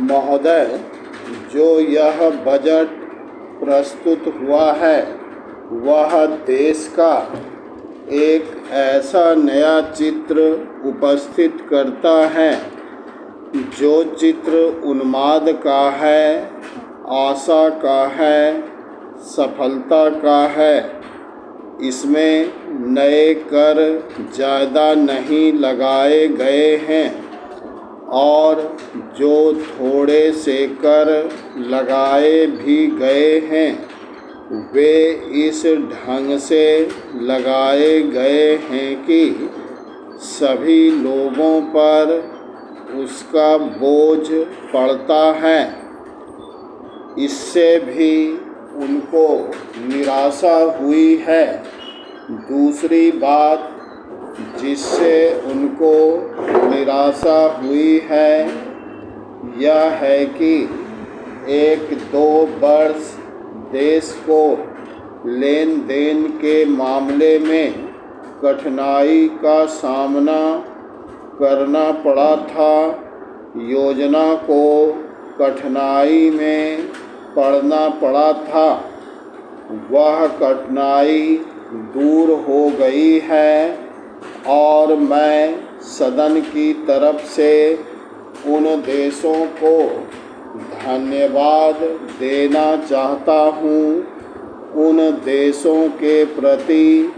महोदय, जो यह बजट प्रस्तुत हुआ है वह देश का एक ऐसा नया चित्र उपस्थित करता है जो चित्र उन्माद का है, आशा का है, सफलता का है। इसमें नए कर ज़्यादा नहीं लगाए गए हैं और जो थोड़े से कर लगाए भी गए हैं वे इस ढंग से लगाए गए हैं कि सभी लोगों पर उसका बोझ पड़ता है। इससे भी उनको निराशा हुई है। दूसरी बात जिससे उनको निराशा हुई है यह है कि 1-2 वर्ष देश को लेन देन के मामले में कठिनाई का सामना करना पड़ा था। योजना को कठिनाई में पड़ना पड़ा था, वह कठिनाई दूर हो गई है और मैं सदन की तरफ से उन देशों को धन्यवाद देना चाहता हूँ, उन देशों के प्रति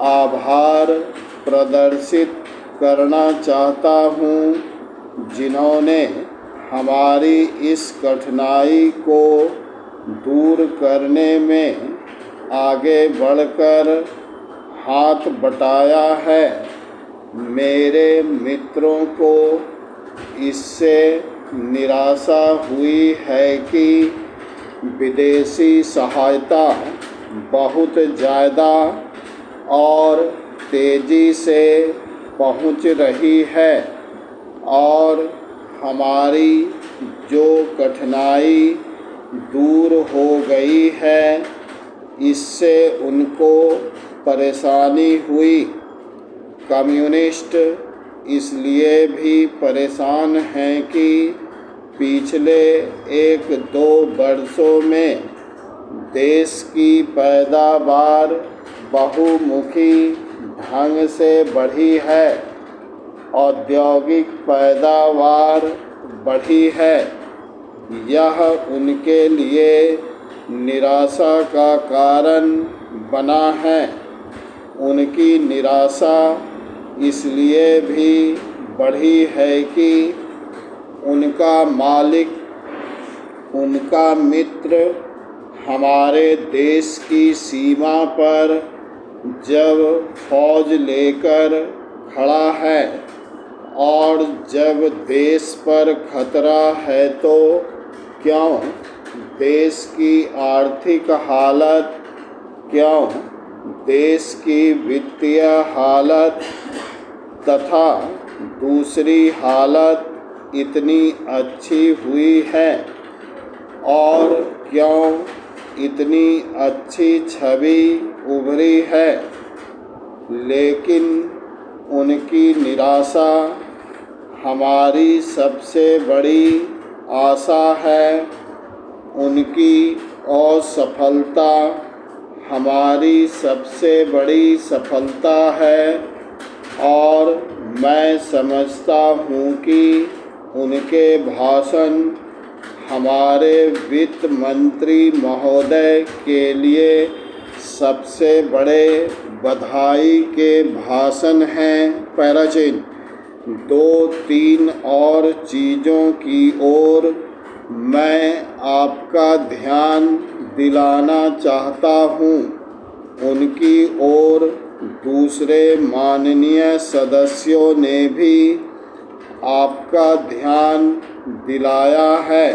आभार प्रदर्शित करना चाहता हूँ जिन्होंने हमारी इस कठिनाई को दूर करने में आगे बढ़कर हाथ बटाया है। मेरे मित्रों को इससे निराशा हुई है कि विदेशी सहायता बहुत ज़्यादा और तेज़ी से पहुंच रही है और हमारी जो कठिनाई दूर हो गई है इससे उनको परेशानी हुई। कम्युनिस्ट इसलिए भी परेशान हैं कि पिछले 1-2 वर्षों में देश की पैदावार बहुमुखी ढंग से बढ़ी है, औद्योगिक पैदावार बढ़ी है। यह उनके लिए निराशा का कारण बना है। उनकी निराशा इसलिए भी बढ़ी है कि उनका मालिक, उनका मित्र हमारे देश की सीमा पर जब फौज लेकर खड़ा है और जब देश पर खतरा है तो क्यों देश की आर्थिक हालत, क्यों देश की वित्तीय हालत तथा दूसरी हालत इतनी अच्छी हुई है और क्यों इतनी अच्छी छवि उभरी है। लेकिन उनकी निराशा हमारी सबसे बड़ी आशा है, उनकी असफलता हमारी सबसे बड़ी सफलता है और मैं समझता हूँ कि उनके भाषण हमारे वित्त मंत्री महोदय के लिए सबसे बड़े बधाई के भाषण हैं। पैराचिन 2-3 और चीज़ों की ओर मैं आपका ध्यान दिलाना चाहता हूँ। उनकी ओर दूसरे माननीय सदस्यों ने भी आपका ध्यान दिलाया है।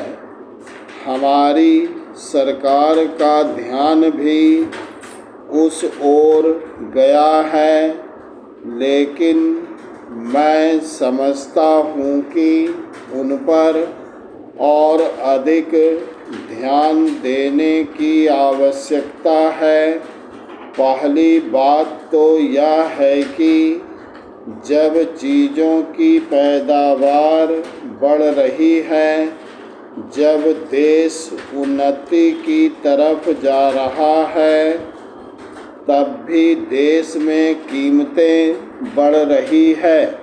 हमारी सरकार का ध्यान भी उस ओर गया है, लेकिन मैं समझता हूँ कि उन पर और अधिक ध्यान देने की आवश्यकता है। पहली बात तो यह है कि जब चीज़ों की पैदावार बढ़ रही है जब देश उन्नति की तरफ जा रहा है तब भी देश में कीमतें बढ़ रही है।